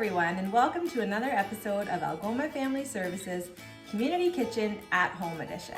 everyone, and welcome to another episode of Algoma Family Services Community Kitchen at Home Edition.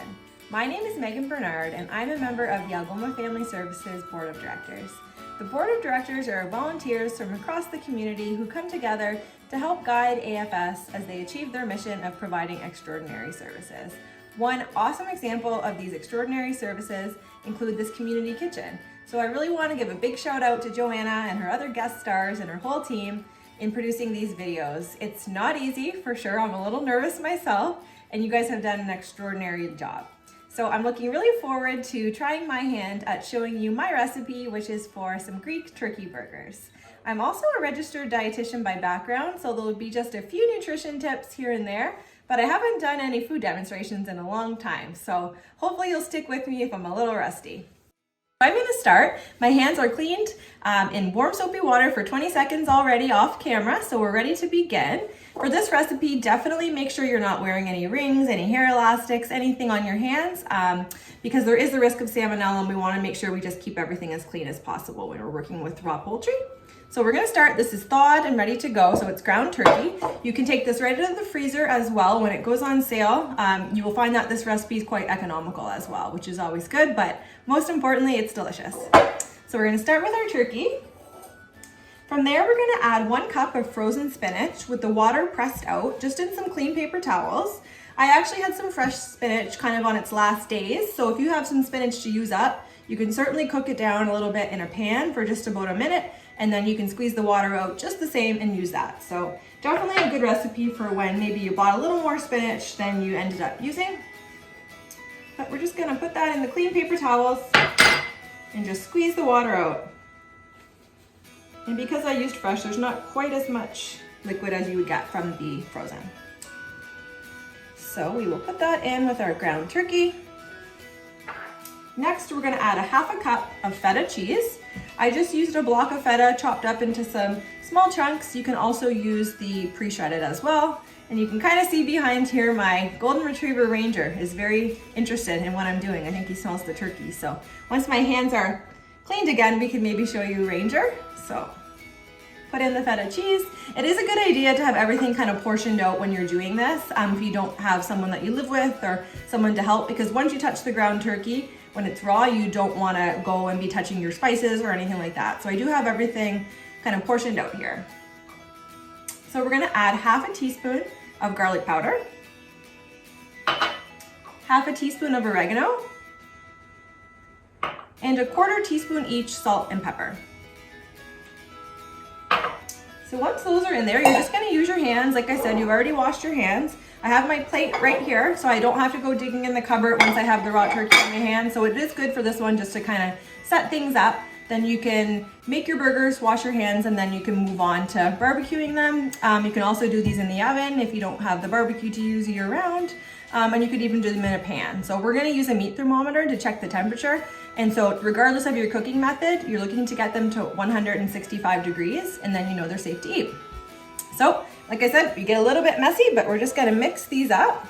My name is Megan Bernard, and I'm a member of the Algoma Family Services Board of Directors. The Board of Directors are volunteers from across the community who come together to help guide AFS as they achieve their mission of providing extraordinary services. One awesome example of these extraordinary services include this community kitchen. So I really want to give a big shout out to Joanna and her other guest stars and her whole team in producing these videos. It's not easy, for sure. I'm a little nervous myself, and you guys have done an extraordinary job. So I'm looking really forward to trying my hand at showing you my recipe, which is for some Greek turkey burgers. I'm also a registered dietitian by background, so there'll be just a few nutrition tips here and there, but I haven't done any food demonstrations in a long time, so hopefully you'll stick with me if I'm a little rusty. I'm going to start. My hands are cleaned in warm soapy water for 20 seconds already off camera, so we're ready to begin. For this recipe, definitely make sure you're not wearing any rings, any hair elastics, anything on your hands, because there is the risk of salmonella, and we want to make sure we just keep everything as clean as possible when we're working with raw poultry. So we're going to start. This is thawed and ready to go, so it's ground turkey. You can take this right out of the freezer as well. When it goes on sale, you will find that this recipe is quite economical as well, which is always good, but most importantly, it's delicious. So we're going to start with our turkey. From there, we're going to add 1 cup of frozen spinach with the water pressed out, just in some clean paper towels. I actually had some fresh spinach kind of on its last days, so if you have some spinach to use up, you can certainly cook it down a little bit in a pan for just about a minute, and then you can squeeze the water out just the same and use that. So definitely a good recipe for when maybe you bought a little more spinach than you ended up using. But we're just gonna put that in the clean paper towels and just squeeze the water out. And because I used fresh, there's not quite as much liquid as you would get from the frozen. So we will put that in with our ground turkey. Next, we're gonna add a 1/2 cup of feta cheese. I just used a block of feta chopped up into some small chunks. You can also use the pre-shredded as well. And you can kind of see behind here, my golden retriever Ranger is very interested in what I'm doing. I think he smells the turkey. So once my hands are cleaned again, we can maybe show you Ranger. So put in the feta cheese. It is a good idea to have everything kind of portioned out when you're doing this, if you don't have someone that you live with or someone to help, because once you touch the ground turkey, when it's raw, you don't want to go and be touching your spices or anything like that. So I do have everything kind of portioned out here. So we're going to add 1/2 teaspoon of garlic powder, 1/2 teaspoon of oregano, and 1/4 teaspoon each salt and pepper. So once those are in there, you're just going to use your hands. Like I said, you've already washed your hands. I have my plate right here, so I don't have to go digging in the cupboard once I have the raw turkey in my hand. So it is good for this one just to kind of set things up. Then you can make your burgers, wash your hands, and then you can move on to barbecuing them. You can also do these in the oven if you don't have the barbecue to use year round. And you could even do them in a pan. So we're gonna use a meat thermometer to check the temperature. And so regardless of your cooking method, you're looking to get them to 165 degrees, and then you know they're safe to eat. So, like I said, we get a little bit messy, but we're just gonna mix these up.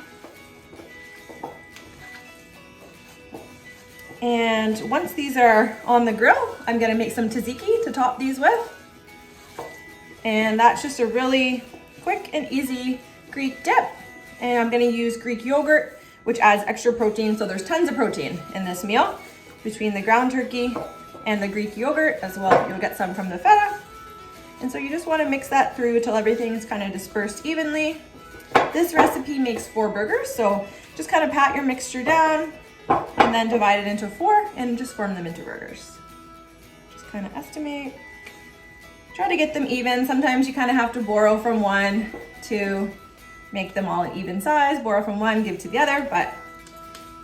And once these are on the grill, I'm gonna make some tzatziki to top these with. And that's just a really quick and easy Greek dip. And I'm gonna use Greek yogurt, which adds extra protein. So there's tons of protein in this meal. Between the ground turkey and the Greek yogurt as well, you'll get some from the feta. And so you just wanna mix that through till everything's kind of dispersed evenly. This recipe makes 4 burgers, so just kind of pat your mixture down and then divide it into 4 and just form them into burgers. Just kind of estimate. Try to get them even. Sometimes you kind of have to borrow from one to make them all an even size. Borrow from one, give to the other, but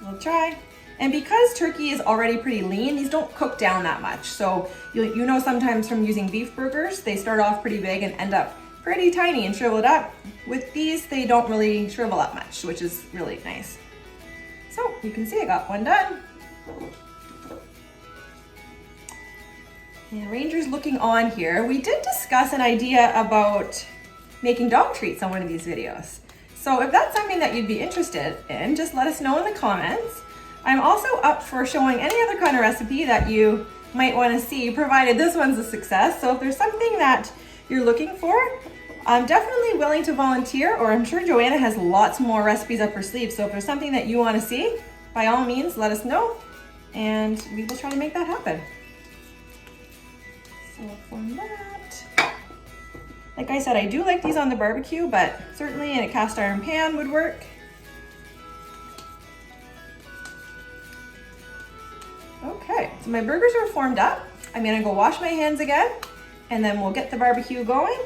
we'll try. And because turkey is already pretty lean, these don't cook down that much. So you know sometimes from using beef burgers, they start off pretty big and end up pretty tiny and shriveled up. With these, they don't really shrivel up much, which is really nice. So you can see I got one done. And Ranger's looking on here. We did discuss an idea about making dog treats on one of these videos. So if that's something that you'd be interested in, just let us know in the comments. I'm also up for showing any other kind of recipe that you might want to see, provided this one's a success. So if there's something that you're looking for, I'm definitely willing to volunteer, or I'm sure Joanna has lots more recipes up her sleeve. So if there's something that you want to see, by all means, let us know and we will try to make that happen. So from that, like I said, I do like these on the barbecue, but certainly in a cast iron pan would work. Okay, so my burgers are formed up. I'm gonna go wash my hands again, and then we'll get the barbecue going.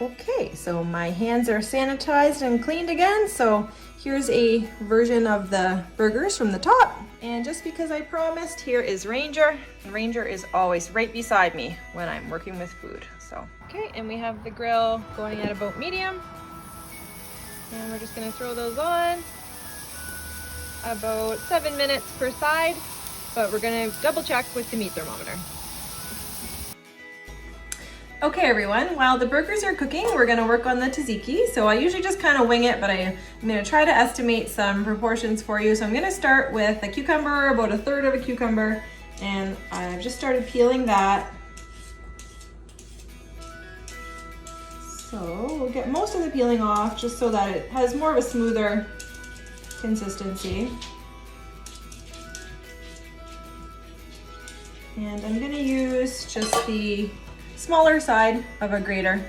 Okay, so my hands are sanitized and cleaned again. So here's a version of the burgers from the top. And just because I promised, here is Ranger. Ranger is always right beside me when I'm working with food. So, okay, and we have the grill going at about medium. And we're just gonna throw those on. About 7 minutes per side, but we're gonna double check with the meat thermometer. Okay everyone, while the burgers are cooking, we're gonna work on the tzatziki. So I usually just kind of wing it, but I'm gonna try to estimate some proportions for you. So I'm gonna start with a cucumber, about 1/3 of a cucumber, and I've just started peeling that. So we'll get most of the peeling off just so that it has more of a smoother consistency. And I'm gonna use just the smaller side of a grater.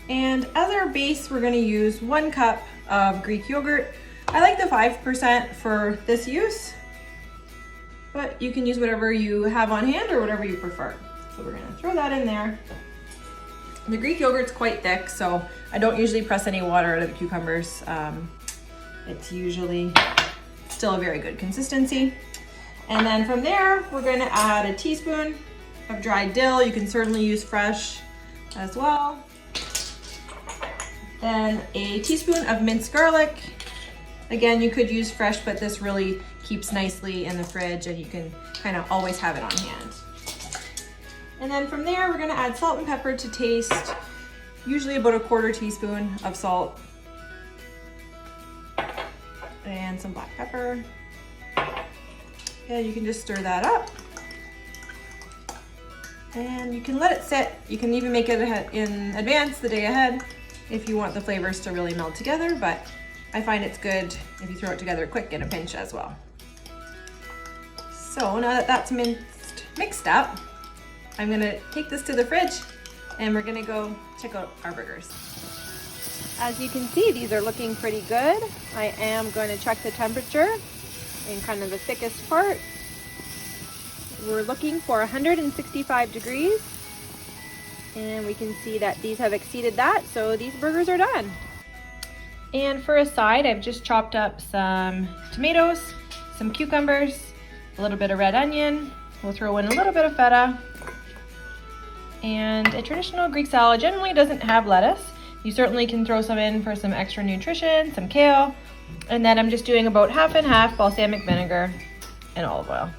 And as our base, we're gonna use 1 cup of Greek yogurt. I like the 5% for this use, but you can use whatever you have on hand or whatever you prefer. So we're gonna throw that in there. The Greek yogurt's quite thick, so I don't usually press any water out of the cucumbers. It's usually still a very good consistency. And then from there, we're gonna add a teaspoon of dried dill. You can certainly use fresh as well. Then a teaspoon of minced garlic. Again, you could use fresh, but this really keeps nicely in the fridge and you can kind of always have it on hand. And then from there, we're gonna add salt and pepper to taste, usually about 1/4 teaspoon of salt and some black pepper. And you can just stir that up. And you can let it sit. You can even make it in advance the day ahead if you want the flavors to really meld together, but I find it's good if you throw it together quick in a pinch as well. So now that that's mixed up, I'm gonna take this to the fridge and we're gonna go check out our burgers. As you can see, these are looking pretty good. I am going to check the temperature in kind of the thickest part. We're looking for 165 degrees and we can see that these have exceeded that, so these burgers are done. And for a side, I've just chopped up some tomatoes, some cucumbers, a little bit of red onion. We'll throw in a little bit of feta. And a traditional Greek salad generally doesn't have lettuce. You certainly can throw some in for some extra nutrition, some kale. And then I'm just doing about 1/2 and 1/2 balsamic vinegar and olive oil.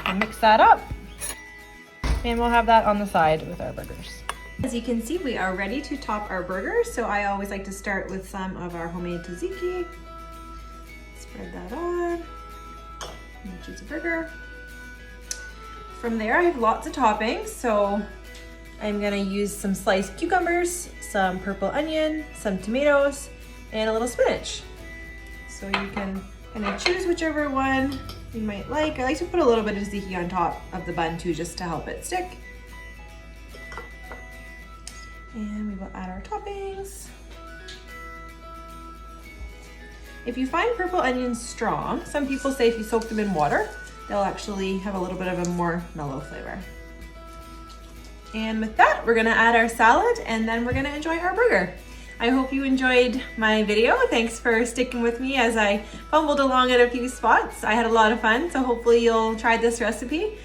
And mix that up. And we'll have that on the side with our burgers. As you can see, we are ready to top our burgers. So I always like to start with some of our homemade tzatziki. Spread that on. And choose a burger. From there, I have lots of toppings. So I'm gonna use some sliced cucumbers, some purple onion, some tomatoes, and a little spinach. So you can kind of choose whichever one you might like. I like to put a little bit of tzatziki on top of the bun too, just to help it stick. And we will add our toppings. If you find purple onions strong, some people say if you soak them in water, they'll actually have a little bit of a more mellow flavor. And with that, we're gonna add our salad and then we're gonna enjoy our burger. I hope you enjoyed my video. Thanks for sticking with me as I fumbled along at a few spots. I had a lot of fun, so hopefully you'll try this recipe.